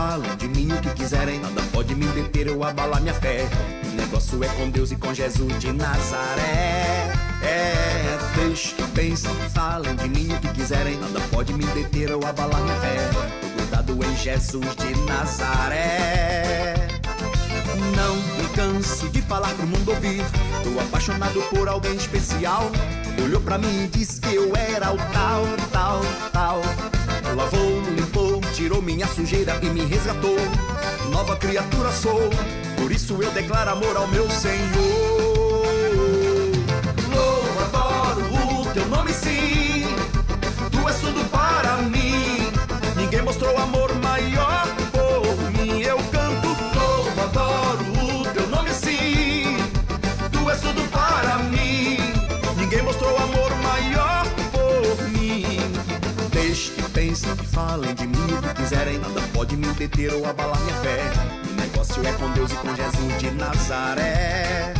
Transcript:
falem de mim o que quiserem, nada pode me deter ou abalar minha fé. O negócio é com Deus e com Jesus de Nazaré. Deixe que pensem, falem de mim o que quiserem, nada pode me deter ou abalar minha fé. Tô grudado em Jesus de Nazaré. Não me canso de falar pro mundo ouvir, tô apaixonado por alguém especial. Olhou pra mim e disse que eu era o tal, tal, tal. Lavou, limpou, tirou minha sujeira e me resgatou. Nova criatura sou, por isso eu declaro amor ao meu Senhor. Louvo, adoro o teu nome, sim, tu és tudo para mim. Ninguém mostrou amor maior por mim. Eu canto, louvo, adoro o teu nome, sim, tu és tudo para mim. Ninguém mostrou amor maior por mim. Deixe que pensem, que falem de mim o que quiserem, nada pode me deter ou abalar minha fé. O negócio é com Deus e com Jesus de Nazaré.